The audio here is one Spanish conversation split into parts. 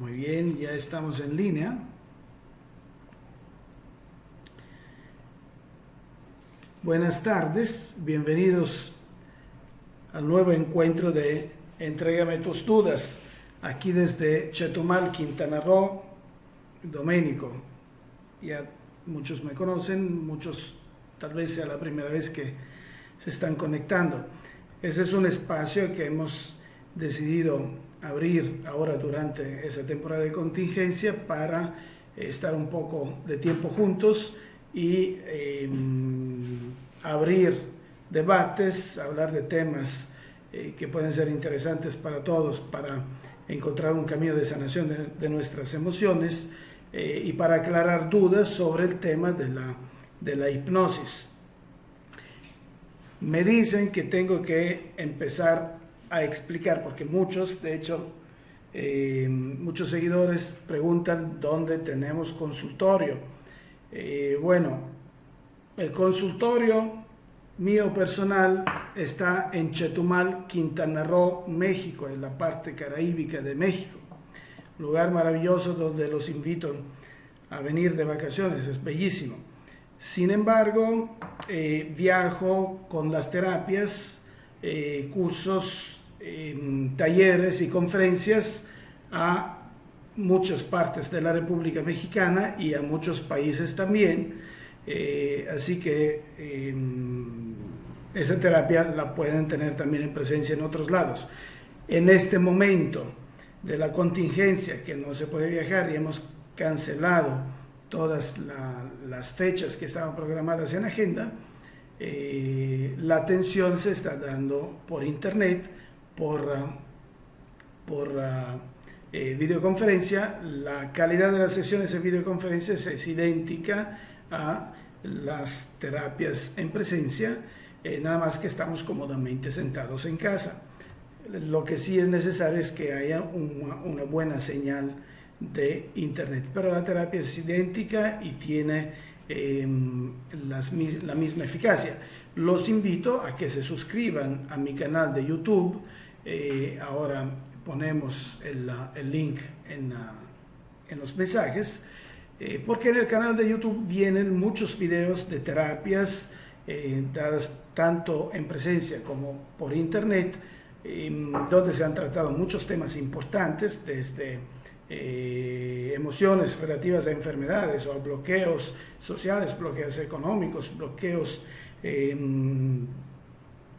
Muy bien, ya estamos en línea. Buenas tardes, bienvenidos al nuevo encuentro de Entrégame tus dudas, aquí desde Chetumal, Quintana Roo, Domenico. Ya muchos me conocen, muchos tal vez sea la primera vez que se están conectando. Ese es un espacio que hemos decidido abrir ahora durante esa temporada de contingencia para estar un poco de tiempo juntos y abrir debates, hablar de temas que pueden ser interesantes para todos, para encontrar un camino de sanación de nuestras emociones y para aclarar dudas sobre el tema de la hipnosis. Me dicen que tengo que empezar a explicar, porque muchos, de hecho, muchos seguidores preguntan dónde tenemos consultorio. Bueno, el consultorio mío personal está en Chetumal, Quintana Roo, México, en la parte caraíbica de México. Un lugar maravilloso donde los invito a venir de vacaciones, es bellísimo. Sin embargo, viajo con las terapias, cursos, talleres y conferencias a muchas partes de la República Mexicana y a muchos países también. Así que esa terapia la pueden tener también en presencia en otros lados. En este momento de la contingencia, que no se puede viajar y hemos cancelado todas las fechas que estaban programadas en agenda, la atención se está dando por internet, por videoconferencia. La calidad de las sesiones en videoconferencia es idéntica a las terapias en presencia, nada más que estamos cómodamente sentados en casa. Lo que sí es necesario es que haya una buena señal de internet, pero la terapia es idéntica y tiene la misma eficacia. Los invito a que se suscriban a mi canal de YouTube. Ahora ponemos el link en los mensajes, porque en el canal de YouTube vienen muchos videos de terapias dadas tanto en presencia como por internet, donde se han tratado muchos temas importantes, desde emociones relativas a enfermedades o a bloqueos sociales, bloqueos económicos, bloqueos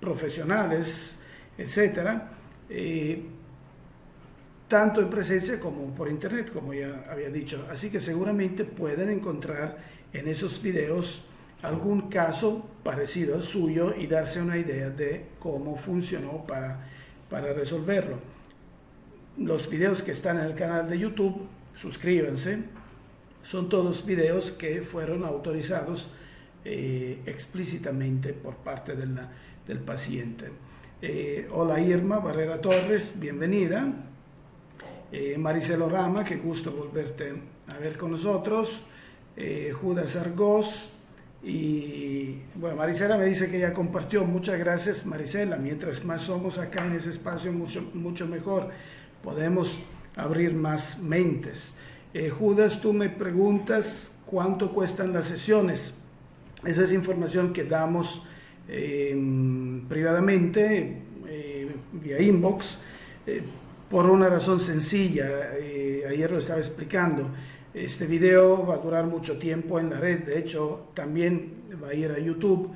profesionales, etcétera, tanto en presencia como por internet, como ya había dicho. Así que seguramente pueden encontrar en esos videos algún caso parecido al suyo y darse una idea de cómo funcionó para resolverlo. Los videos que están en el canal de YouTube, suscríbanse, son todos videos que fueron autorizados explícitamente por parte del paciente. Hola Irma Barrera Torres, bienvenida. Maricelo Rama, qué gusto volverte a ver con nosotros. Judas Argós. Y bueno, Maricela me dice que ya compartió. Muchas gracias, Maricela. Mientras más somos acá en ese espacio, mucho mejor. Podemos abrir más mentes. Judas, tú me preguntas cuánto cuestan las sesiones. Esa es información que damos privadamente, vía inbox, por una razón sencilla. Ayer lo estaba explicando. Este video va a durar mucho tiempo en la red, de hecho también va a ir a YouTube,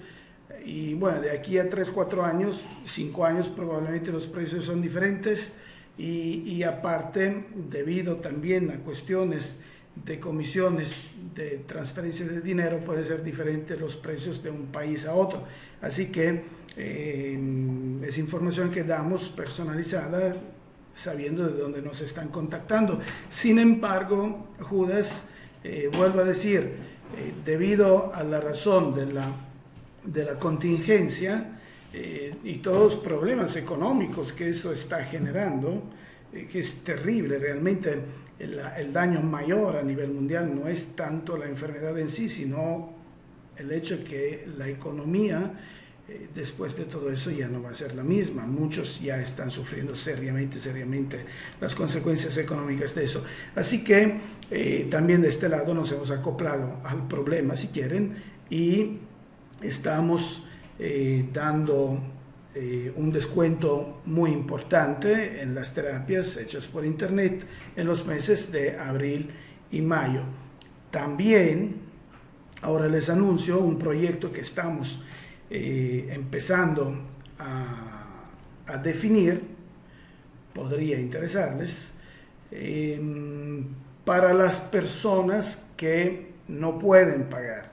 y bueno, de aquí a 3, 4 años, 5 años probablemente los precios son diferentes, y aparte, debido también a cuestiones de comisiones, de transferencia de dinero, puede ser diferente los precios de un país a otro. Así que es información que damos personalizada, sabiendo de dónde nos están contactando. Sin embargo, Judas, vuelvo a decir, debido a la razón de la contingencia y todos los problemas económicos que eso está generando, que es terrible, realmente el daño mayor a nivel mundial no es tanto la enfermedad en sí, sino el hecho que la economía después de todo eso ya no va a ser la misma. Muchos ya están sufriendo seriamente las consecuencias económicas de eso. Así que también de este lado nos hemos acoplado al problema, si quieren, y estamos dando un descuento muy importante en las terapias hechas por internet en los meses de abril y mayo. También, ahora les anuncio un proyecto que estamos empezando a definir, podría interesarles, para las personas que no pueden pagar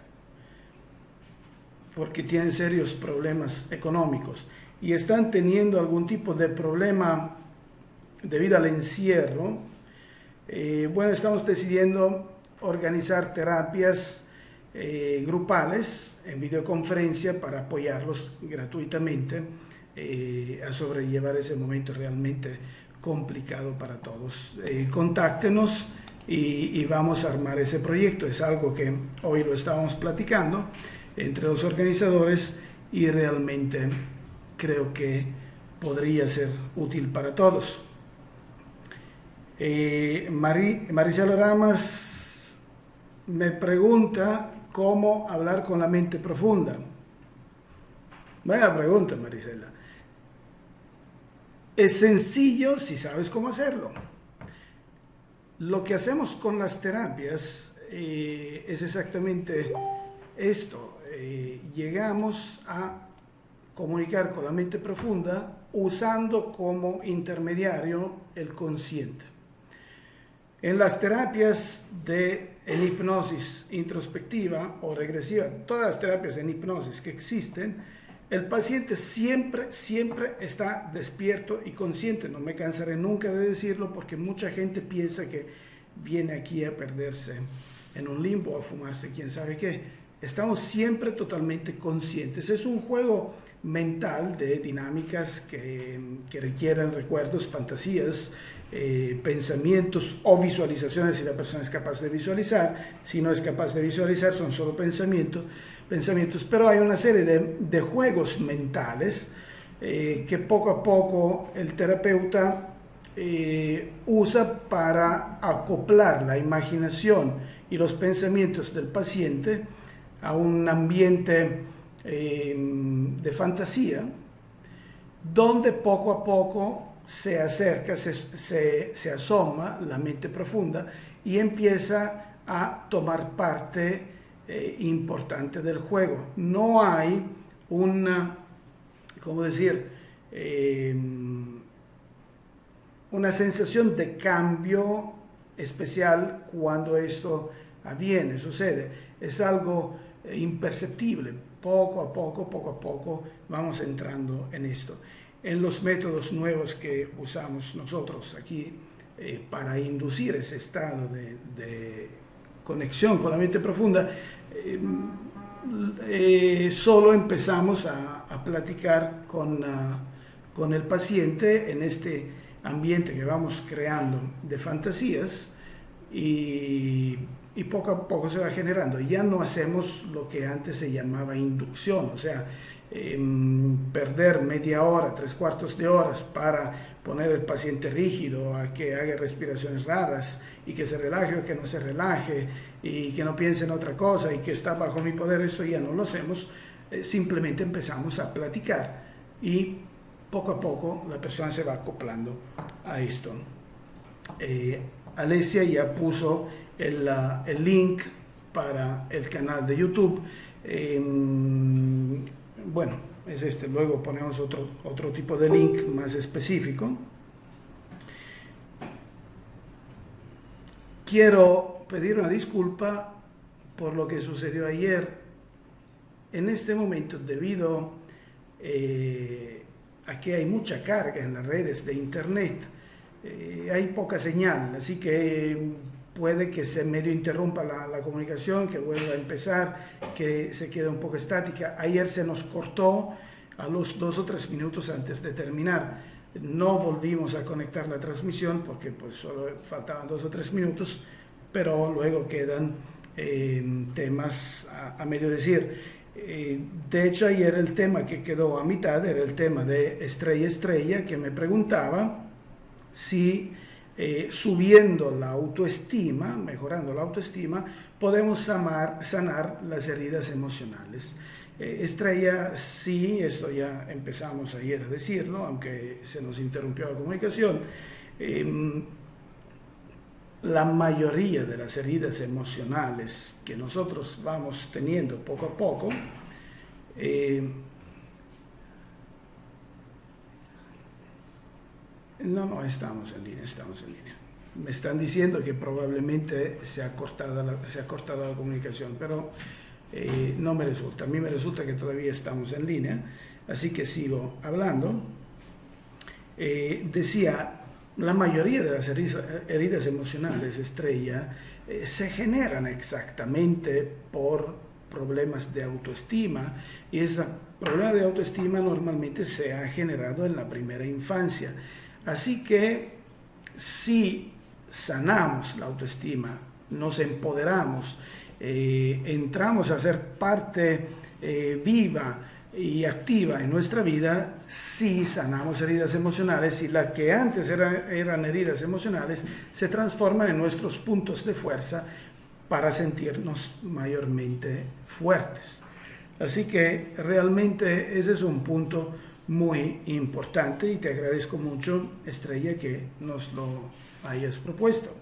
porque tienen serios problemas económicos y están teniendo algún tipo de problema debido al encierro. Bueno, estamos decidiendo organizar terapias grupales en videoconferencia para apoyarlos gratuitamente a sobrellevar ese momento realmente complicado para todos. Contáctenos y vamos a armar ese proyecto. Es algo que hoy lo estábamos platicando entre los organizadores y realmente creo que podría ser útil para todos. Maricela Ramas me pregunta cómo hablar con la mente profunda. Vaya pregunta, Maricela. Es sencillo si sabes cómo hacerlo. Lo que hacemos con las terapias es exactamente esto. Llegamos a comunicar con la mente profunda usando como intermediario el consciente. En las terapias en hipnosis introspectiva o regresiva, todas las terapias en hipnosis que existen, el paciente siempre está despierto y consciente. No me cansaré nunca de decirlo porque mucha gente piensa que viene aquí a perderse en un limbo, a fumarse quién sabe qué. Estamos siempre totalmente conscientes. Es un juego mental de dinámicas que requieren recuerdos, fantasías, pensamientos o visualizaciones si la persona es capaz de visualizar. Si no es capaz de visualizar, son solo pensamientos, pero hay una serie de juegos mentales que poco a poco el terapeuta usa para acoplar la imaginación y los pensamientos del paciente a un ambiente de fantasía, donde poco a poco se acerca, se asoma la mente profunda y empieza a tomar parte importante del juego. No hay una sensación de cambio especial cuando esto sucede. Es algo imperceptible. Poco a poco vamos entrando en esto. En los métodos nuevos que usamos nosotros aquí para inducir ese estado de conexión con la mente profunda, solo empezamos a platicar con el paciente en este ambiente que vamos creando de fantasías y poco a poco se va generando. Ya no hacemos lo que antes se llamaba inducción, o sea, perder media hora, 3/4 de horas para poner al paciente rígido, a que haga respiraciones raras y que se relaje o que no se relaje y que no piense en otra cosa y que está bajo mi poder. Eso ya no lo hacemos, simplemente empezamos a platicar y poco a poco la persona se va acoplando a esto. Alesia ya puso el link para el canal de YouTube. Bueno, es este. Luego ponemos otro tipo de link más específico. Quiero pedir una disculpa por lo que sucedió ayer. En este momento, debido a que hay mucha carga en las redes de internet, hay poca señal, así que puede que se medio interrumpa la comunicación, que vuelva a empezar, que se quede un poco estática. Ayer se nos cortó a los 2 o 3 minutos antes de terminar. No volvimos a conectar la transmisión porque pues solo faltaban 2 o 3 minutos, pero luego quedan temas a medio decir. De hecho, ayer el tema que quedó a mitad era el tema de Estrella Estrella, que me preguntaba si subiendo la autoestima, mejorando la autoestima, podemos sanar las heridas emocionales. Estrella, sí, esto ya empezamos ayer a decirlo, aunque se nos interrumpió la comunicación. La mayoría de las heridas emocionales que nosotros vamos teniendo poco a poco, no estamos en línea, estamos en línea. Me están diciendo que probablemente se ha cortado la comunicación, pero no me resulta. A mí me resulta que todavía estamos en línea, así que sigo hablando. Decía, la mayoría de las heridas emocionales, Estrella, se generan exactamente por problemas de autoestima, y ese problema de autoestima normalmente se ha generado en la primera infancia. Así que si sanamos la autoestima, nos empoderamos, entramos a ser parte viva y activa en nuestra vida, si sanamos heridas emocionales, y las que antes eran heridas emocionales se transforman en nuestros puntos de fuerza para sentirnos mayormente fuertes. Así que realmente ese es un punto muy importante, y te agradezco mucho, Estrella, que nos lo hayas propuesto.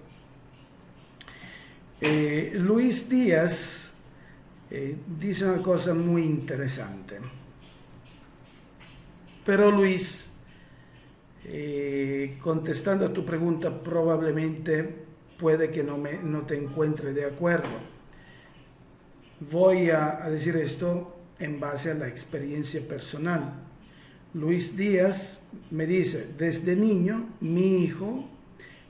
Luis Díaz dice una cosa muy interesante. Pero Luis, contestando a tu pregunta, probablemente puede que no te encuentre de acuerdo. Voy a decir esto en base a la experiencia personal. Luis Díaz me dice, desde niño, mi hijo,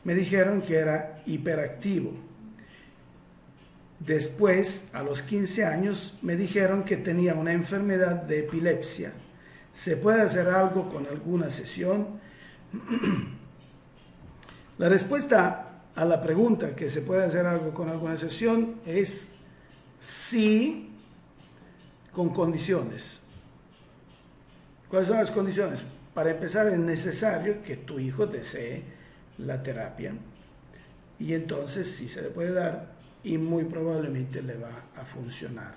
me dijeron que era hiperactivo. Después, a los 15 años, me dijeron que tenía una enfermedad de epilepsia. ¿Se puede hacer algo con alguna sesión? La respuesta a la pregunta que se puede hacer algo con alguna sesión es sí, con condiciones. ¿Cuáles son las condiciones? Para empezar, es necesario que tu hijo desee la terapia, y entonces sí se le puede dar y muy probablemente le va a funcionar.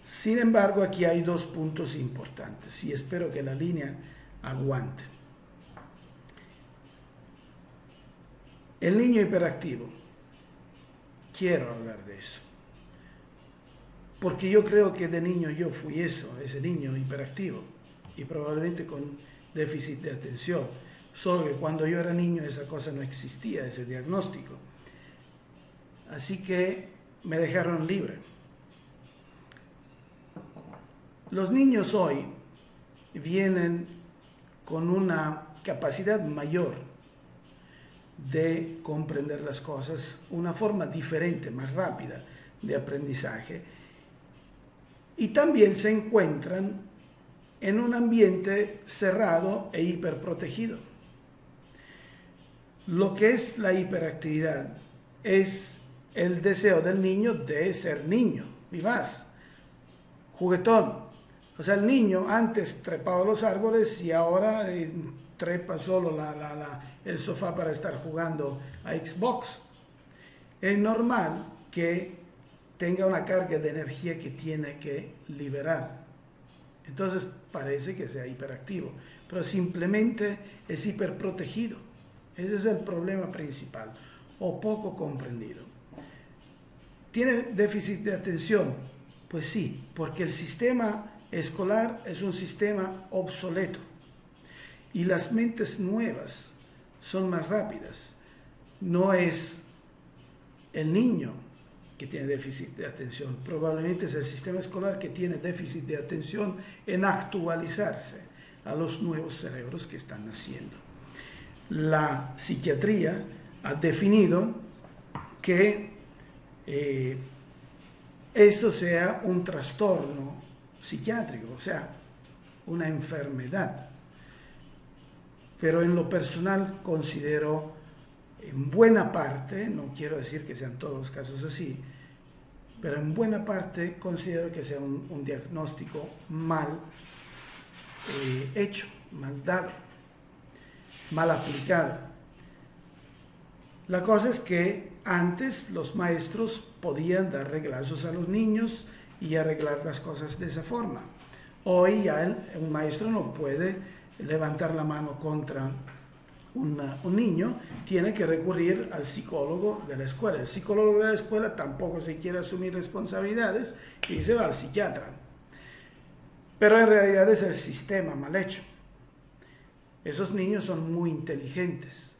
Sin embargo, aquí hay dos puntos importantes y espero que la línea aguante. El niño hiperactivo, quiero hablar de eso, porque yo creo que de niño yo fui eso, ese niño hiperactivo, y probablemente con déficit de atención, solo que cuando yo era niño esa cosa no existía, ese diagnóstico. Así que me dejaron libre. Los niños hoy vienen con una capacidad mayor de comprender las cosas, una forma diferente, más rápida de aprendizaje, y también se encuentran en un ambiente cerrado e hiperprotegido. Lo que es la hiperactividad es el deseo del niño de ser niño, vivaz, juguetón. O sea, el niño antes trepaba los árboles y ahora trepa solo el sofá para estar jugando a Xbox. Es normal que tenga una carga de energía que tiene que liberar. Entonces parece que sea hiperactivo, pero simplemente es hiperprotegido. Ese es el problema principal, o poco comprendido. ¿Tiene déficit de atención? Pues sí, porque el sistema escolar es un sistema obsoleto y las mentes nuevas son más rápidas. No es el niño que tiene déficit de atención, probablemente es el sistema escolar que tiene déficit de atención en actualizarse a los nuevos cerebros que están naciendo. La psiquiatría ha definido que esto sea un trastorno psiquiátrico, o sea, una enfermedad. Pero en lo personal considero, en buena parte, no quiero decir que sean todos los casos así, pero en buena parte considero que sea un diagnóstico mal hecho, mal dado, mal aplicado. La cosa es que antes los maestros podían dar reglazos a los niños y arreglar las cosas de esa forma. Hoy ya un maestro no puede levantar la mano contra un niño, tiene que recurrir al psicólogo de la escuela. El psicólogo de la escuela tampoco se quiere asumir responsabilidades y se va al psiquiatra. Pero en realidad es el sistema mal hecho. Esos niños son muy inteligentes.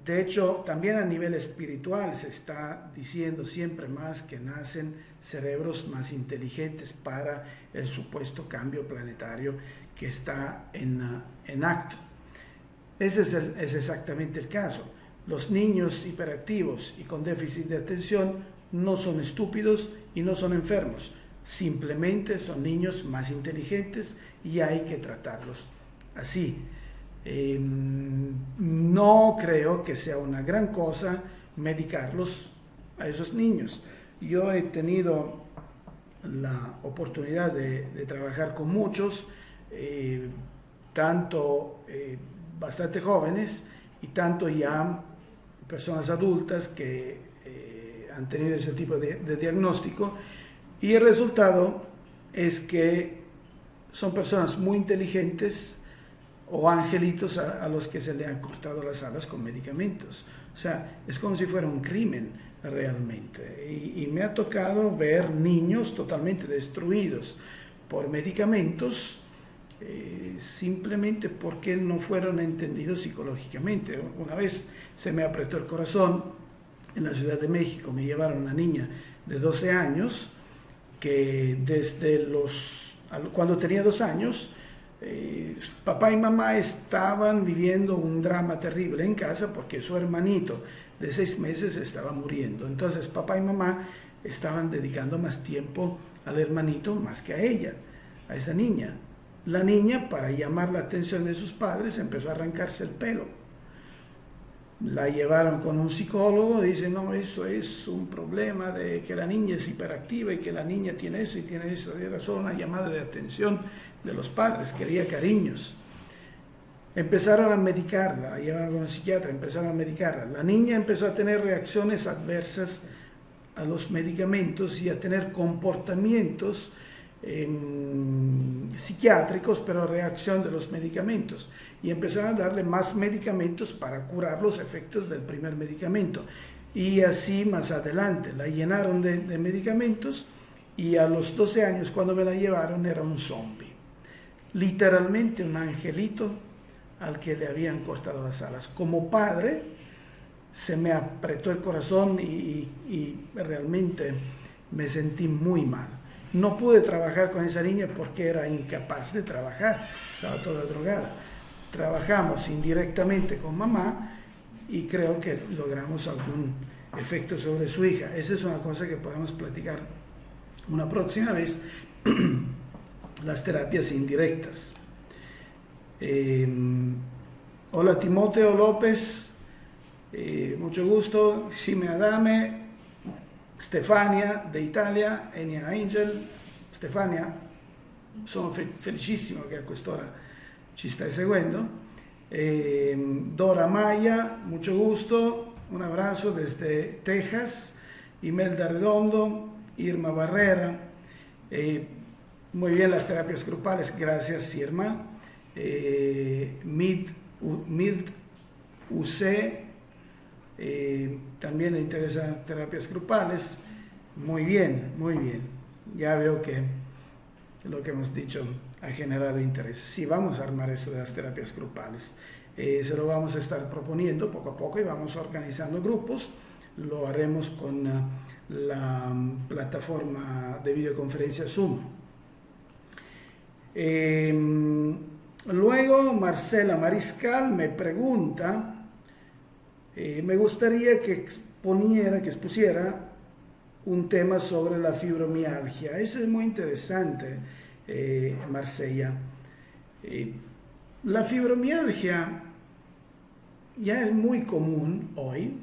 De hecho, también a nivel espiritual se está diciendo siempre más que nacen cerebros más inteligentes para el supuesto cambio planetario que está en acto. Ese es exactamente el caso. Los niños hiperactivos y con déficit de atención no son estúpidos y no son enfermos. Simplemente son niños más inteligentes y hay que tratarlos así. No creo que sea una gran cosa medicarlos a esos niños. Yo he tenido la oportunidad de trabajar con muchos, tanto bastante jóvenes y tanto ya personas adultas que han tenido ese tipo de diagnóstico, y el resultado es que son personas muy inteligentes o angelitos a los que se le han cortado las alas con medicamentos. O sea, es como si fuera un crimen realmente. Y me ha tocado ver niños totalmente destruidos por medicamentos, simplemente porque no fueron entendidos psicológicamente. Una vez se me apretó el corazón en la Ciudad de México, me llevaron una niña de 12 años que cuando tenía 2 años, papá y mamá estaban viviendo un drama terrible en casa porque su hermanito de 6 meses estaba muriendo. Entonces papá y mamá estaban dedicando más tiempo al hermanito más que a ella, a esa niña. La niña, para llamar la atención de sus padres, empezó a arrancarse el pelo. La llevaron con un psicólogo, dice, no, eso es un problema de que la niña es hiperactiva y que la niña tiene eso y tiene eso. Era solo una llamada de atención de los padres, quería cariños. Empezaron a medicarla, la llevaron con un psiquiatra, empezaron a medicarla. La niña empezó a tener reacciones adversas a los medicamentos y a tener comportamientos psiquiátricos, pero a reacción de los medicamentos, y empezaron a darle más medicamentos para curar los efectos del primer medicamento, y así más adelante la llenaron de medicamentos, y a los 12 años cuando me la llevaron era un zombie, literalmente un angelito al que le habían cortado las alas. Como padre se me apretó el corazón y realmente me sentí muy mal. No pude trabajar con esa niña porque era incapaz de trabajar, estaba toda drogada. Trabajamos indirectamente con mamá y creo que logramos algún efecto sobre su hija. Esa es una cosa que podemos platicar una próxima vez, las terapias indirectas. Hola Timoteo López, mucho gusto. Sime Adame, Stefania de Italia, Enia Angel. Stefania, sono felicissimo che a quest'ora ci stai seguendo. Dora Maya, mucho gusto, un abrazo desde Texas. Imelda Redondo, Irma Barrera, muy bien las terapias grupales, gracias Irma. Mild UC, también le interesan terapias grupales. Muy bien, muy bien. Ya veo que lo que hemos dicho ha generado interés. Sí, vamos a armar esto de las terapias grupales. Se lo vamos a estar proponiendo poco a poco y vamos organizando grupos. Lo haremos con la plataforma de videoconferencia Zoom. Luego Marcela Mariscal me pregunta, me gustaría que expusiera un tema sobre la fibromialgia. Eso es muy interesante, Marcela. La fibromialgia ya es muy común hoy.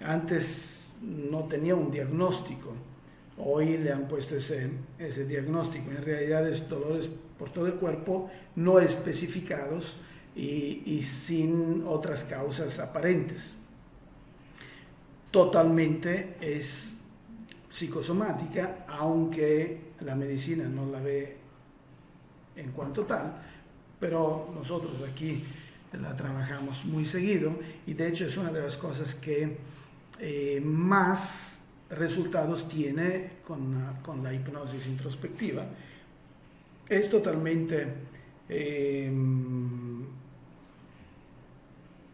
Antes no tenía un diagnóstico. Hoy le han puesto ese diagnóstico. En realidad es dolores por todo el cuerpo no especificados y sin otras causas aparentes. Totalmente es psicosomática, aunque la medicina no la ve en cuanto tal, pero nosotros aquí la trabajamos muy seguido y de hecho es una de las cosas que más resultados tiene con la hipnosis introspectiva. Es totalmente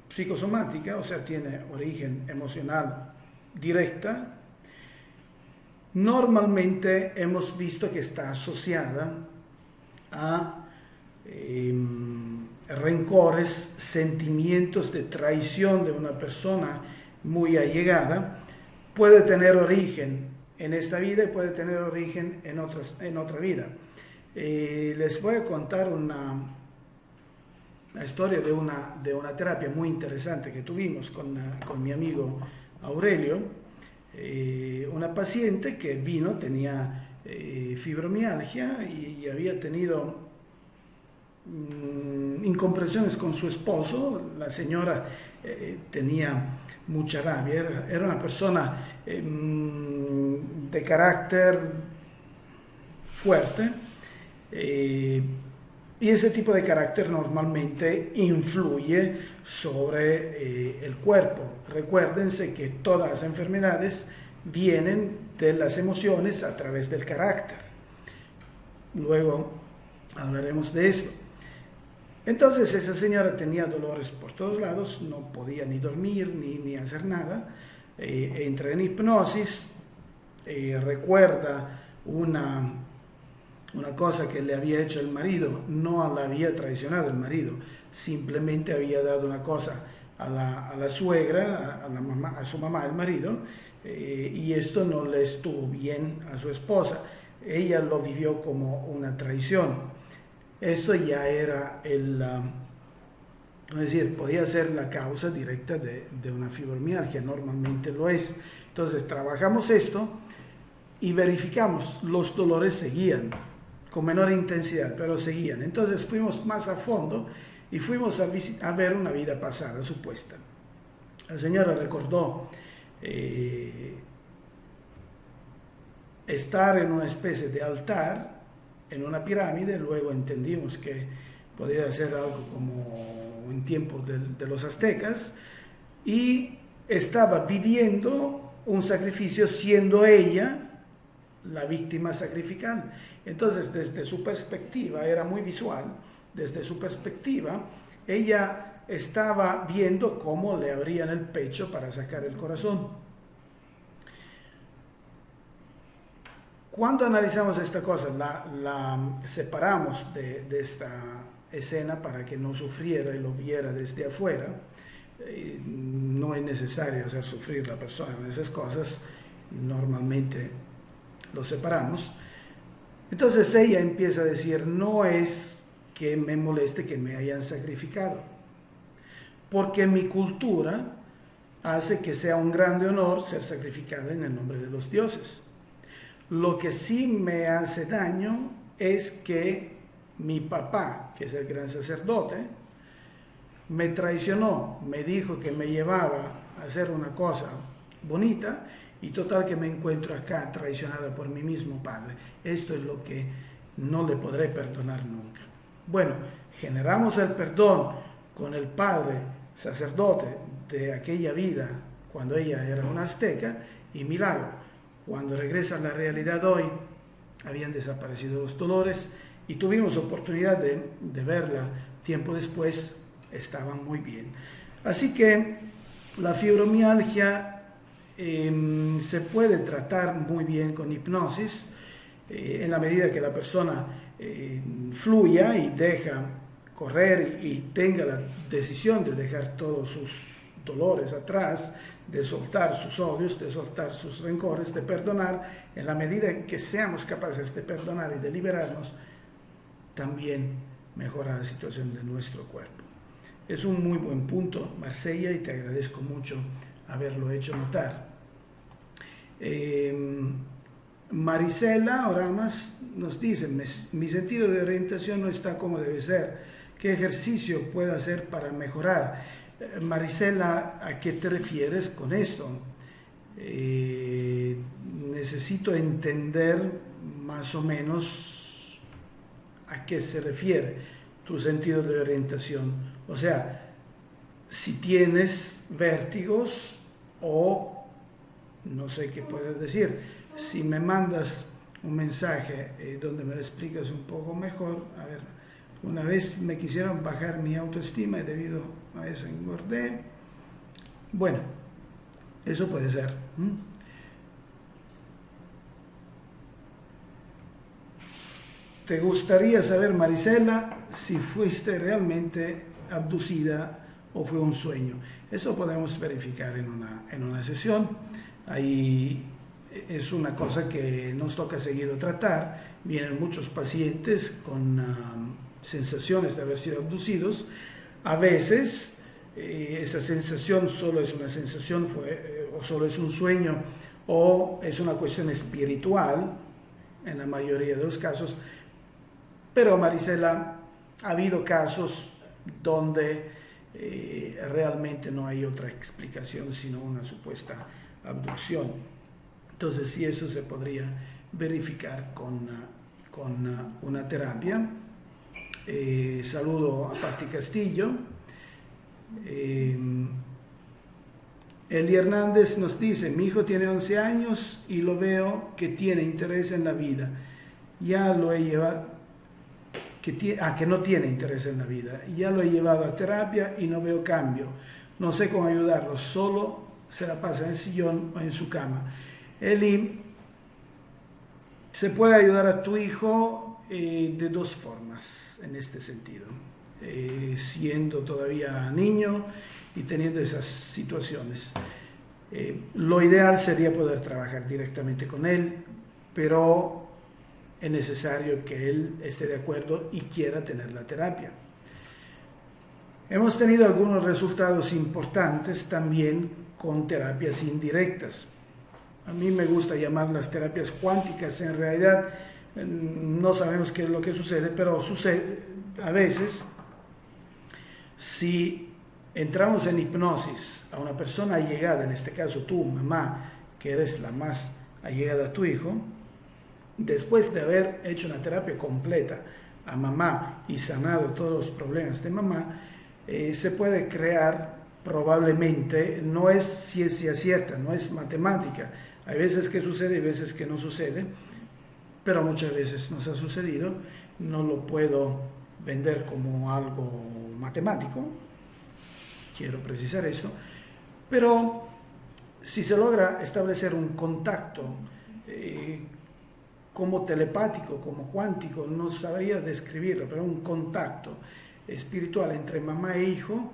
psicosomática, o sea, tiene origen emocional directa. Normalmente hemos visto que está asociada a rencores, sentimientos de traición de una persona muy allegada. Puede tener origen en esta vida y puede tener origen en otra vida. Les voy a contar una historia de una terapia muy interesante que tuvimos con mi amigo Aurelio. Una paciente que vino, tenía fibromialgia y había tenido incomprensiones con su esposo. La señora tenía mucha rabia, era una persona de carácter fuerte, y ese tipo de carácter normalmente influye sobre el cuerpo. Recuérdense que todas las enfermedades vienen de las emociones a través del carácter. Luego hablaremos de esto. Entonces esa señora tenía dolores por todos lados, no podía ni dormir ni hacer nada. Entra en hipnosis, recuerda una cosa que le había hecho el marido. No la había traicionado el marido, simplemente había dado una cosa a la suegra, a su mamá, el marido, y esto no le estuvo bien a su esposa. Ella lo vivió como una traición. Eso ya era es decir, podía ser la causa directa de una fibromialgia, normalmente lo es. Entonces trabajamos esto y verificamos, los dolores seguían con menor intensidad, pero seguían. Entonces fuimos más a fondo y fuimos a ver una vida pasada supuesta. La señora recordó estar en una especie de altar, en una pirámide. Luego entendimos que podía ser algo como en tiempos de los aztecas, y estaba viviendo un sacrificio siendo ella la víctima sacrificial. Entonces, desde su perspectiva, era muy visual, desde su perspectiva, ella estaba viendo cómo le abrían el pecho para sacar el corazón. Cuando analizamos esta cosa, la separamos de esta escena para que no sufriera y lo viera desde afuera. No es necesario hacer sufrir a la persona en esas cosas, normalmente lo separamos. Entonces ella empieza a decir, no es que me moleste que me hayan sacrificado, porque mi cultura hace que sea un grande honor ser sacrificada en el nombre de los dioses. Lo que sí me hace daño es que mi papá, que es el gran sacerdote, me traicionó, me dijo que me llevaba a hacer una cosa bonita, y total que me encuentro acá traicionada por mi mismo padre. Esto es lo que no le podré perdonar nunca. Bueno, generamos el perdón con el padre sacerdote de aquella vida cuando ella era una azteca, y milagro. Cuando regresa a la realidad hoy, habían desaparecido los dolores y tuvimos oportunidad de verla tiempo después, estaban muy bien. Así que la fibromialgia se puede tratar muy bien con hipnosis, en la medida que la persona fluya y deja correr y tenga la decisión de dejar todos sus dolores atrás, de soltar sus odios, de soltar sus rencores, de perdonar. En la medida en que seamos capaces de perdonar y de liberarnos, también mejora la situación de nuestro cuerpo. Es un muy buen punto, Marsella, y te agradezco mucho haberlo hecho notar. Marisela Oramas nos dice, mi sentido de orientación no está como debe ser. ¿Qué ejercicio puedo hacer para mejorar? Marisela, ¿a qué te refieres con esto? Necesito entender más o menos a qué se refiere tu sentido de orientación. O sea, si tienes vértigos o no sé qué puedes decir. Si me mandas un mensaje donde me lo explicas un poco mejor, a ver, una vez me quisieron bajar mi autoestima y debido a eso engordé. Bueno, eso puede ser. ¿Te gustaría saber, Marisela, si fuiste realmente abducida o fue un sueño? Eso podemos verificar en una sesión. Ahí es una cosa que nos toca seguido tratar. Vienen muchos pacientes con sensaciones de haber sido abducidos. A veces esa sensación solo es una sensación o solo es un sueño o es una cuestión espiritual, en la mayoría de los casos. Pero, Marisela, ha habido casos donde realmente no hay otra explicación sino una supuesta abducción. Entonces, sí, eso se podría verificar con una terapia. Saludo a Patti Castillo. Eli Hernández nos dice, mi hijo tiene 11 años y lo veo que tiene interés en la vida. Ya lo he llevado, que no tiene interés en la vida. Ya lo he llevado a terapia y no veo cambio. No sé cómo ayudarlo, solo se la pasa en el sillón o en su cama. Eli, se puede ayudar a tu hijo de dos formas en este sentido. Siendo todavía niño y teniendo esas situaciones. Lo ideal sería poder trabajar directamente con él, pero es necesario que él esté de acuerdo y quiera tener la terapia. Hemos tenido algunos resultados importantes también con terapias indirectas. A mí me gusta llamar las terapias cuánticas. En realidad no sabemos qué es lo que sucede, pero sucede a veces. Si entramos en hipnosis a una persona allegada, en este caso tú, mamá, que eres la más allegada a tu hijo, después de haber hecho una terapia completa a mamá y sanado todos los problemas de mamá, se puede crear probablemente, no es ciencia cierta, no es matemática, hay veces que sucede y veces que no sucede, pero muchas veces nos ha sucedido, no lo puedo vender como algo matemático, quiero precisar esto, pero si se logra establecer un contacto como telepático, como cuántico, no sabría describirlo, pero un contacto espiritual entre mamá e hijo,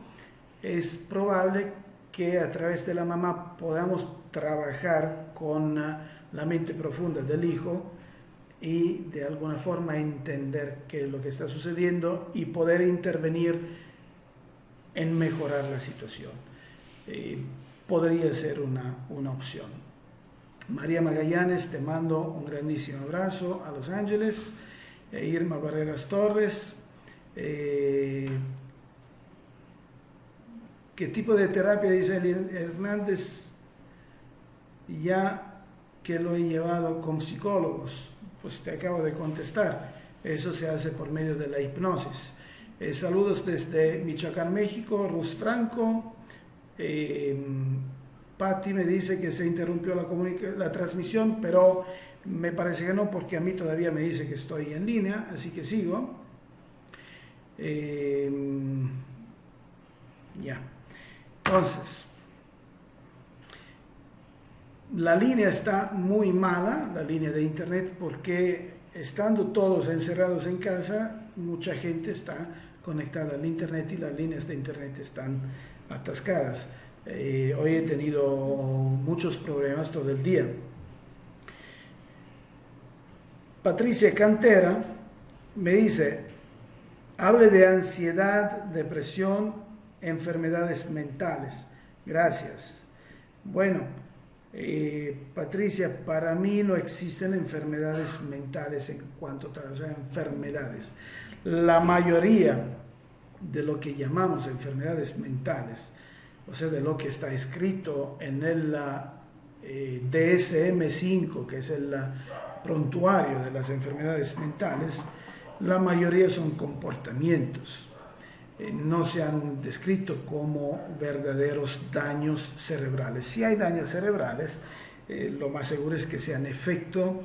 es probable que a través de la mamá podamos trabajar con la mente profunda del hijo y de alguna forma entender qué es lo que está sucediendo y poder intervenir en mejorar la situación. Podría ser una opción. María Magallanes, te mando un grandísimo abrazo a Los Ángeles. Irma Barreras Torres, ¿qué tipo de terapia? Dice Hernández, ya que lo he llevado con psicólogos. Pues te acabo de contestar, eso se hace por medio de la hipnosis. Saludos desde Michoacán, México, Rus Franco. Patti me dice que se interrumpió la transmisión, pero me parece que no, porque a mí todavía me dice que estoy en línea, así que sigo. Ya. Entonces, la línea está muy mala, la línea de internet, porque estando todos encerrados en casa, mucha gente está conectada al internet y las líneas de internet están atascadas. Hoy he tenido muchos problemas todo el día. Patricia Cantera me dice, hable de ansiedad, depresión, enfermedades mentales. Gracias. Bueno, Patricia, para mí no existen enfermedades mentales en cuanto tal, o sea, enfermedades. La mayoría de lo que llamamos enfermedades mentales, o sea, de lo que está escrito en el DSM-5, que es el prontuario de las enfermedades mentales, la mayoría son comportamientos. No se han descrito como verdaderos daños cerebrales. Si hay daños cerebrales, lo más seguro es que sean efecto,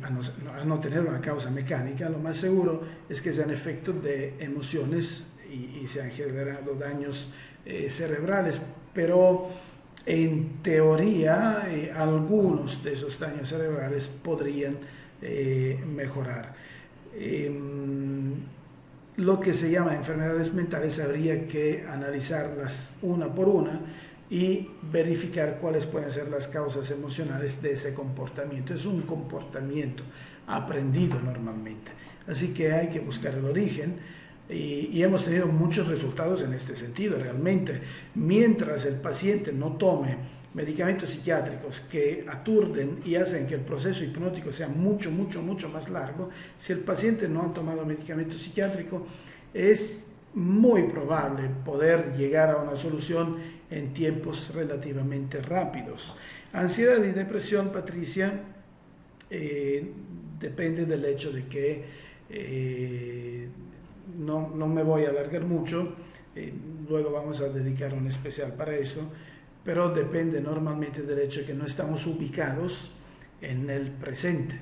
a no tener una causa mecánica, lo más seguro es que sean efecto de emociones y se han generado daños cerebrales, pero en teoría algunos de esos daños cerebrales podrían mejorar. Lo que se llama enfermedades mentales habría que analizarlas una por una y verificar cuáles pueden ser las causas emocionales de ese comportamiento. Es un comportamiento aprendido normalmente, así que hay que buscar el origen y hemos tenido muchos resultados en este sentido realmente. Mientras el paciente no tome medicamentos psiquiátricos que aturden y hacen que el proceso hipnótico sea mucho más largo, si el paciente no ha tomado medicamento psiquiátrico, es muy probable poder llegar a una solución en tiempos relativamente rápidos. Ansiedad y depresión, Patricia, depende del hecho de que no me voy a alargar mucho, luego vamos a dedicar un especial para eso, pero depende normalmente del hecho de que no estamos ubicados en el presente.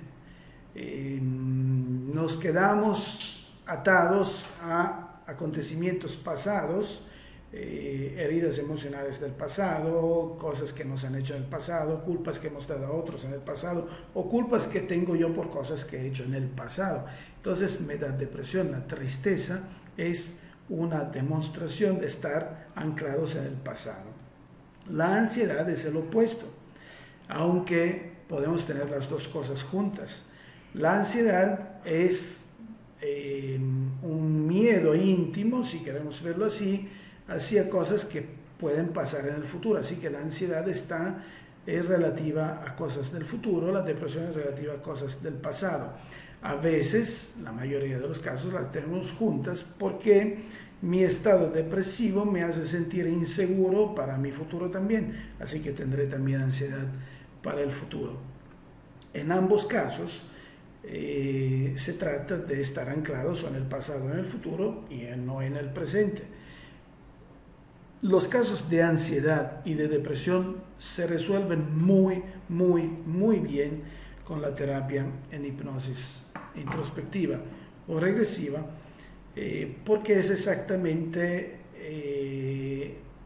Nos quedamos atados a acontecimientos pasados, heridas emocionales del pasado, cosas que nos han hecho en el pasado, culpas que hemos dado a otros en el pasado o culpas que tengo yo por cosas que he hecho en el pasado. Entonces me da depresión. La tristeza es una demostración de estar anclados en el pasado. La ansiedad es el opuesto, aunque podemos tener las dos cosas juntas. La ansiedad es un miedo íntimo, si queremos verlo así, hacia cosas que pueden pasar en el futuro. Así que la ansiedad es relativa a cosas del futuro, la depresión es relativa a cosas del pasado. A veces, la mayoría de los casos, las tenemos juntas porque mi estado depresivo me hace sentir inseguro para mi futuro también, así que tendré también ansiedad para el futuro. En ambos casos se trata de estar anclados o en el pasado o en el futuro y no en el presente. Los casos de ansiedad y de depresión se resuelven muy bien con la terapia en hipnosis introspectiva o regresiva, porque es exactamente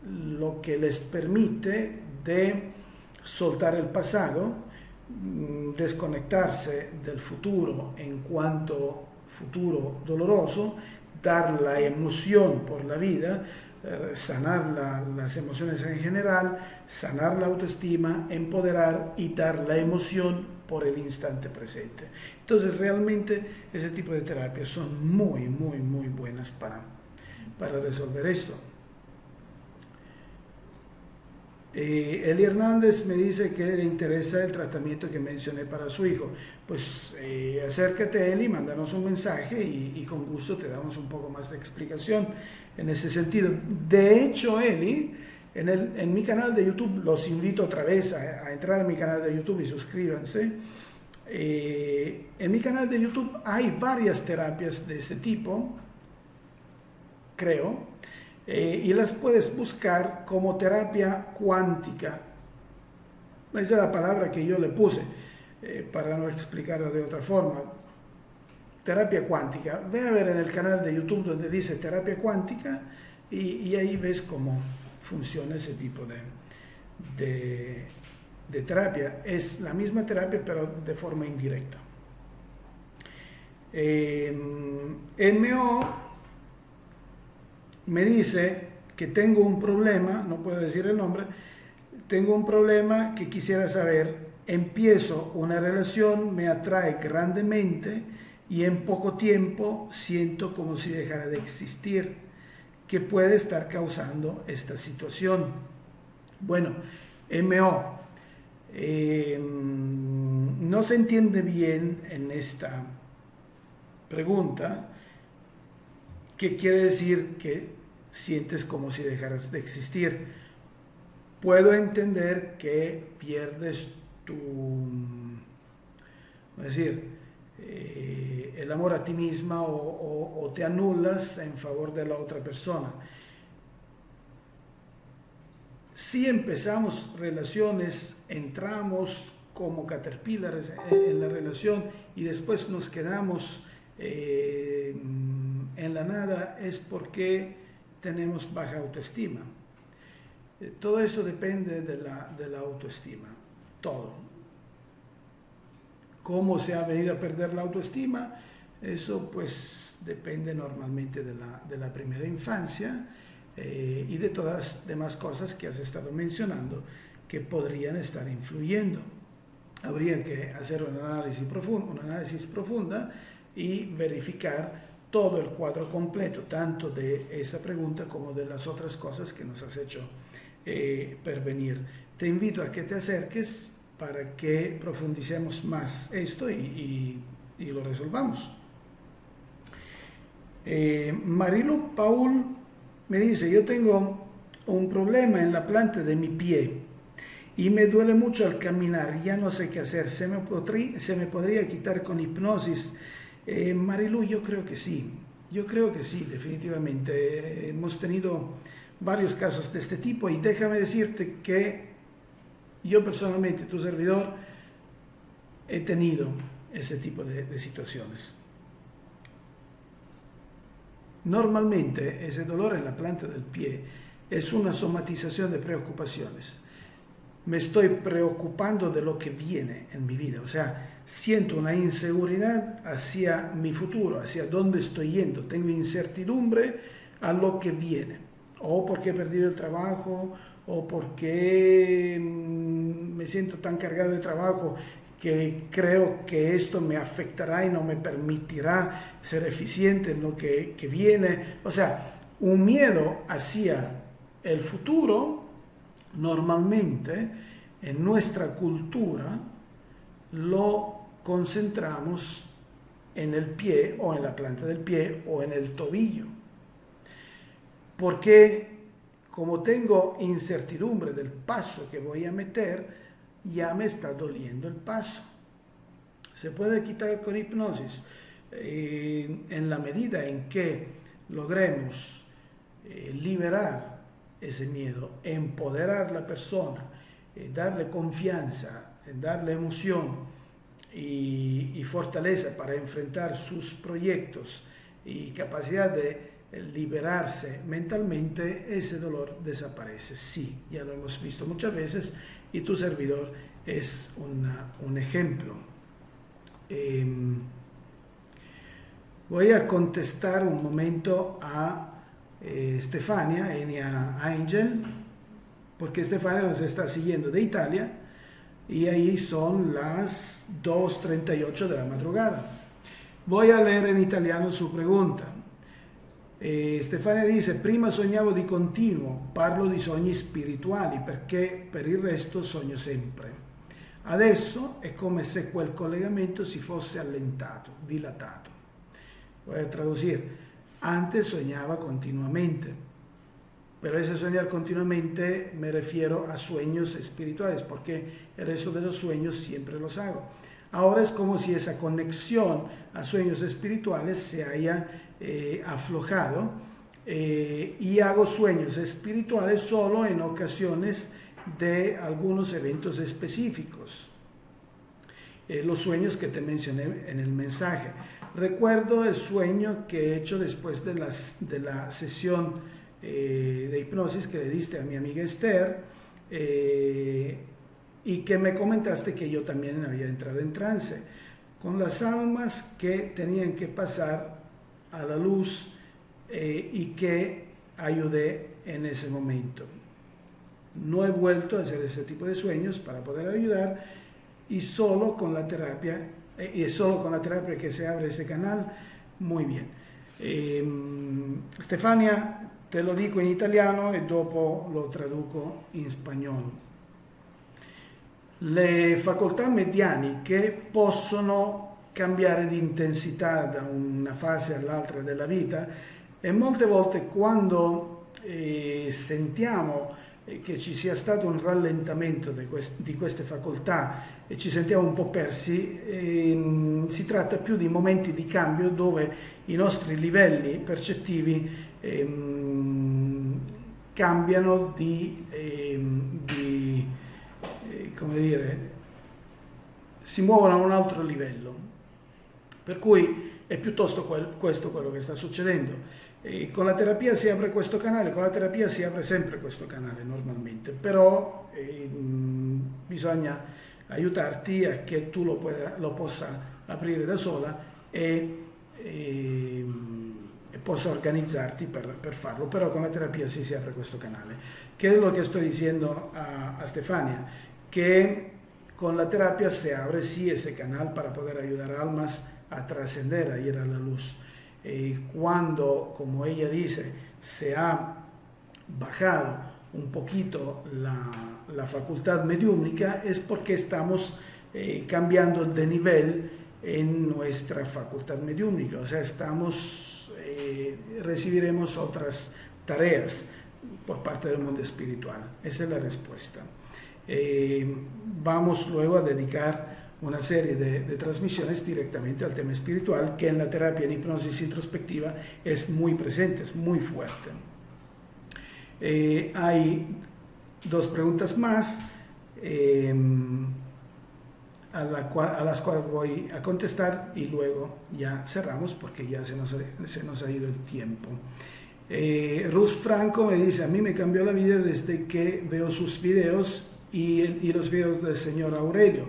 lo que les permite de soltar el pasado, desconectarse del futuro en cuanto futuro doloroso, dar la emoción por la vida, sanar las emociones en general, sanar la autoestima, empoderar y dar la emoción por el instante presente. Entonces realmente ese tipo de terapias son muy buenas para resolver esto. Eli Hernández me dice que le interesa el tratamiento que mencioné para su hijo. Pues acércate, Eli, mándanos un mensaje y con gusto te damos un poco más de explicación en ese sentido. De hecho, Eli, en mi canal de YouTube, los invito otra vez a entrar a mi canal de YouTube y suscríbanse. En mi canal de YouTube hay varias terapias de ese tipo, creo. Y las puedes buscar como terapia cuántica. Esa es la palabra que yo le puse para no explicarlo de otra forma. Terapia cuántica. Ve a ver en el canal de YouTube donde dice terapia cuántica y ahí ves cómo funciona ese tipo de terapia. Es la misma terapia pero de forma indirecta. MO me dice que tengo un problema, no puedo decir el nombre, tengo un problema que quisiera saber, empiezo una relación, me atrae grandemente y en poco tiempo siento como si dejara de existir. ¿Qué puede estar causando esta situación? Bueno, MO, No se entiende bien en esta pregunta qué quiere decir que sientes como si dejaras de existir. Puedo entender que pierdes es decir, el amor a ti misma o te anulas en favor de la otra persona. Si empezamos relaciones, entramos como caterpillars en la relación y después nos quedamos en la nada, es porque tenemos baja autoestima. Todo eso depende de la autoestima, todo. ¿Cómo se ha venido a perder la autoestima? Eso pues depende normalmente de la primera infancia y de todas las demás cosas que has estado mencionando que podrían estar influyendo. Habría que hacer un análisis profunda y verificar todo el cuadro completo, tanto de esa pregunta como de las otras cosas que nos has hecho pervenir. Te invito a que te acerques para que profundicemos más esto y lo resolvamos. Marilu Paul me dice, yo tengo un problema en la planta de mi pie y me duele mucho al caminar, ya no sé qué hacer, ¿se me podría quitar con hipnosis? Marilu, yo creo que sí, definitivamente. Hemos tenido varios casos de este tipo y déjame decirte que yo personalmente, tu servidor, he tenido ese tipo de situaciones. Normalmente ese dolor en la planta del pie es una somatización de preocupaciones. Me estoy preocupando de lo que viene en mi vida, o sea, siento una inseguridad hacia mi futuro, hacia dónde estoy yendo, tengo incertidumbre a lo que viene, o porque he perdido el trabajo, o porque me siento tan cargado de trabajo que creo que esto me afectará y no me permitirá ser eficiente en lo que viene. O sea, un miedo hacia el futuro, normalmente en nuestra cultura lo concentramos en el pie o en la planta del pie o en el tobillo. Porque como tengo incertidumbre del paso que voy a meter, ya me está doliendo el paso. Se puede quitar con hipnosis en la medida en que logremos liberar ese miedo, empoderar a la persona, darle confianza, darle emoción y fortaleza para enfrentar sus proyectos y capacidad de liberarse mentalmente, ese dolor desaparece. Sí, ya lo hemos visto muchas veces y tu servidor es un ejemplo. Voy a contestar un momento a Stefania, Enia Angel, porque Stefania nos está siguiendo de Italia y ahí son las 2:38 de la madrugada. Voy a leer en italiano su pregunta. Stefania dice: prima sognavo di continuo, parlo di sogni spirituali perché per il resto sogno sempre. Adesso è come se quel collegamento si fosse allentato, dilatato. Voy a traducir: antes soñaba continuamente, pero ese soñar continuamente me refiero a sueños espirituales, porque el resto de los sueños siempre los hago. Ahora es como si esa conexión a sueños espirituales se haya aflojado y hago sueños espirituales solo en ocasiones de algunos eventos específicos. Los sueños que te mencioné en el mensaje. Recuerdo el sueño que he hecho después de la sesión de hipnosis que le diste a mi amiga Esther y que me comentaste que yo también había entrado en trance con las almas que tenían que pasar a la luz y que ayudé en ese momento. No he vuelto a hacer ese tipo de sueños para poder ayudar y solo con la terapia que se abre ese canal. Muy bien. Stefania, te lo dico in italiano e dopo lo traduco in spagnolo. Le facoltà medianiche possono cambiare di intensità da una fase all'altra della vita e molte volte quando sentiamo che ci sia stato un rallentamento di queste facoltà e ci sentiamo un po' persi, si tratta più di momenti di cambio dove i nostri livelli percettivi cambiano come dire, si muovono a un altro livello. Per cui è piuttosto questo quello che sta succedendo. Con la terapia si apre questo canale, con la terapia si apre sempre questo canale normalmente, però bisogna aiutarti a che tu lo possa aprire da sola e possa organizzarti per farlo, però con la terapia si apre questo canale, che è lo che sto diciendo a Stefania, que con la terapia se abre sí ese canal para poder ayudar a almas a trascender, a ir a la luz. Cuando, como ella dice, se ha bajado un poquito la facultad mediúmnica, es porque estamos cambiando de nivel en nuestra facultad mediúmnica, o sea, recibiremos otras tareas por parte del mundo espiritual. Esa es la respuesta. Vamos luego a dedicar una serie de transmisiones directamente al tema espiritual, que en la terapia en hipnosis introspectiva es muy presente, es muy fuerte. Hay dos preguntas más a las cuales voy a contestar y luego ya cerramos porque ya se nos ha ido el tiempo. Rus Franco me dice: a mí me cambió la vida desde que veo sus videos y los videos del señor Aurelio.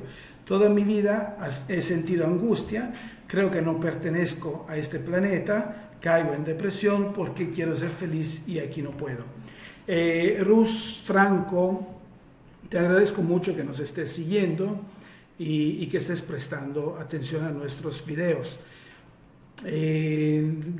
Toda mi vida he sentido angustia, creo que no pertenezco a este planeta, caigo en depresión porque quiero ser feliz y aquí no puedo. Rus Franco, te agradezco mucho que nos estés siguiendo y que estés prestando atención a nuestros videos.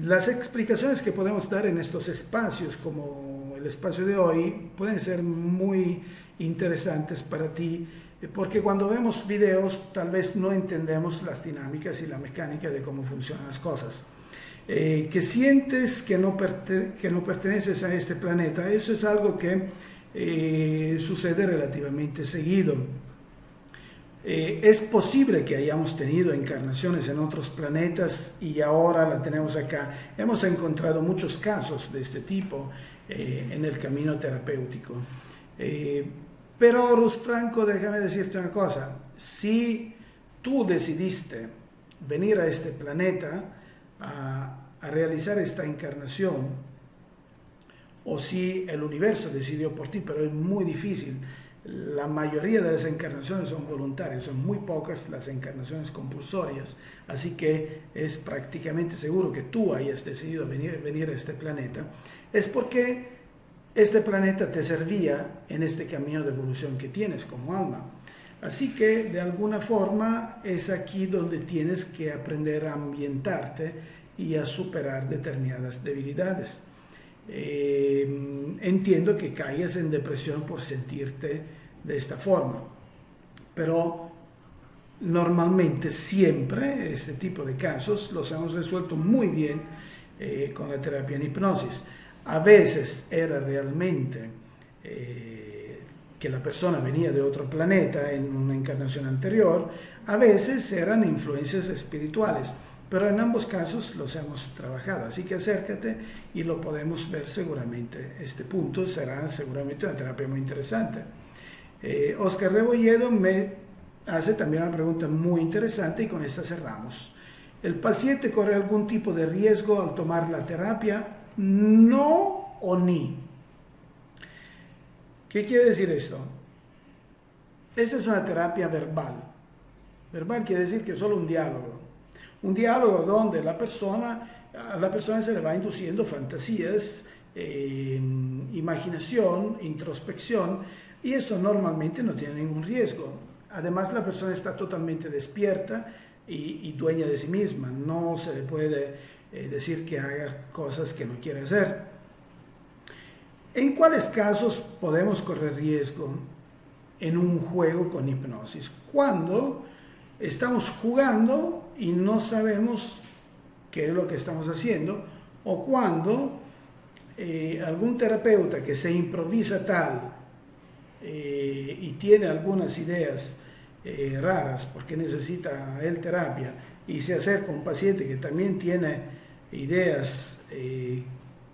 Las explicaciones que podemos dar en estos espacios, como el espacio de hoy, pueden ser muy interesantes para ti, porque cuando vemos videos tal vez no entendemos las dinámicas y la mecánica de cómo funcionan las cosas. Que sientes que no perteneces a este planeta, eso es algo que sucede relativamente seguido. Es posible que hayamos tenido encarnaciones en otros planetas y ahora la tenemos acá. Hemos encontrado muchos casos de este tipo en el camino terapéutico. Pero, Rus Franco, déjame decirte una cosa. Si tú decidiste venir a este planeta a realizar esta encarnación, o si el universo decidió por ti, pero es muy difícil. La mayoría de las encarnaciones son voluntarias, son muy pocas las encarnaciones compulsorias, así que es prácticamente seguro que tú hayas decidido venir a este planeta. Es porque este planeta te servía en este camino de evolución que tienes como alma. Así que de alguna forma es aquí donde tienes que aprender a ambientarte y a superar determinadas debilidades. Entiendo que caigas en depresión por sentirte de esta forma, pero normalmente siempre este tipo de casos los hemos resuelto muy bien con la terapia en hipnosis. A veces era realmente que la persona venía de otro planeta en una encarnación anterior, a veces eran influencias espirituales, pero en ambos casos los hemos trabajado, así que acércate y lo podemos ver seguramente. Este punto será seguramente una terapia muy interesante. Oscar Rebolledo me hace también una pregunta muy interesante y con esta cerramos. ¿El paciente corre algún tipo de riesgo al tomar la terapia? No o ni. ¿Qué quiere decir esto? Esa es una terapia verbal. Verbal quiere decir que es solo un diálogo. Un diálogo donde a la persona se le va induciendo fantasías, imaginación, introspección, y eso normalmente no tiene ningún riesgo. Además, la persona está totalmente despierta y dueña de sí misma. No se le puede decir que haga cosas que no quiere hacer. ¿En cuáles casos podemos correr riesgo? en un juego con hipnosis. Cuando estamos jugando y no sabemos qué es lo que estamos haciendo, o cuando algún terapeuta que se improvisa tal y tiene algunas ideas raras porque necesita él terapia y se acerca a un paciente que también tiene ideas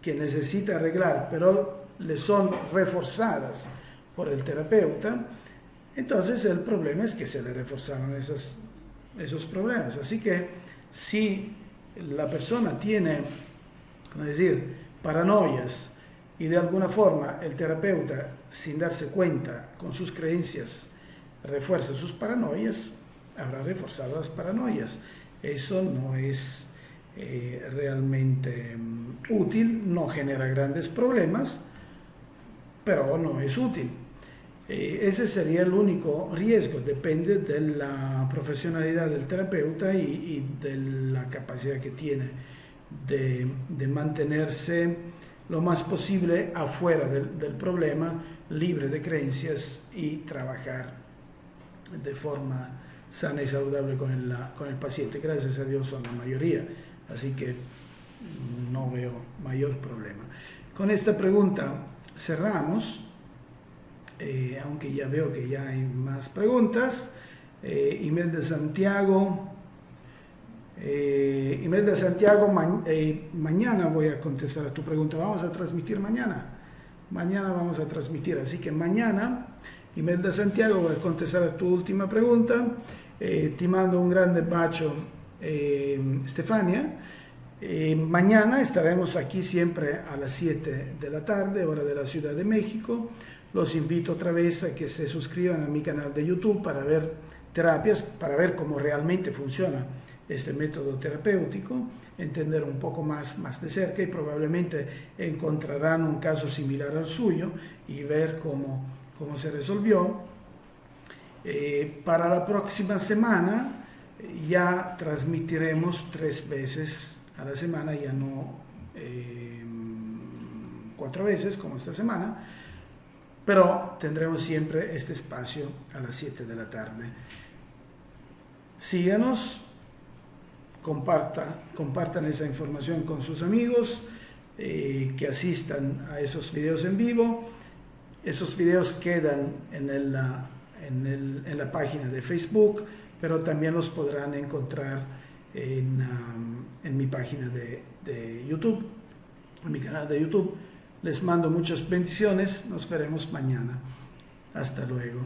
que necesita arreglar, pero le son reforzadas por el terapeuta, entonces el problema es que se le reforzaron esos problemas. Así que si la persona tiene, ¿cómo decir?, paranoias y de alguna forma el terapeuta, sin darse cuenta, con sus creencias, refuerza sus paranoias, habrá reforzado las paranoias. Eso no es realmente útil, no genera grandes problemas, pero no es útil. Ese sería el único riesgo, depende de la profesionalidad del terapeuta y de la capacidad que tiene de mantenerse lo más posible afuera del problema, libre de creencias y trabajar de forma sana y saludable con el paciente. Gracias a Dios son la mayoría, así que no veo mayor problema. Con esta pregunta cerramos. Aunque ya veo que ya hay más preguntas. Imelda Santiago, mañana voy a contestar a tu pregunta. Vamos a transmitir mañana. Mañana vamos a transmitir, así que mañana, Imelda Santiago, voy a contestar a tu última pregunta. Ti mando un grande bacio, Stefania. Mañana estaremos aquí siempre a las 7 de la tarde, hora de la Ciudad de México. Los invito otra vez a que se suscriban a mi canal de YouTube para ver terapias, para ver cómo realmente funciona este método terapéutico, entender un poco más de cerca y probablemente encontrarán un caso similar al suyo y ver cómo se resolvió. Para la próxima semana ya transmitiremos 3 veces a la semana, ya no 4 veces como esta semana, pero tendremos siempre este espacio a las 7 de la tarde. Síganos, compartan esa información con sus amigos, que asistan a esos videos en vivo. Esos videos quedan en la página de Facebook, pero también los podrán encontrar en mi página de YouTube, en mi canal de YouTube. Les mando muchas bendiciones, nos veremos mañana. Hasta luego.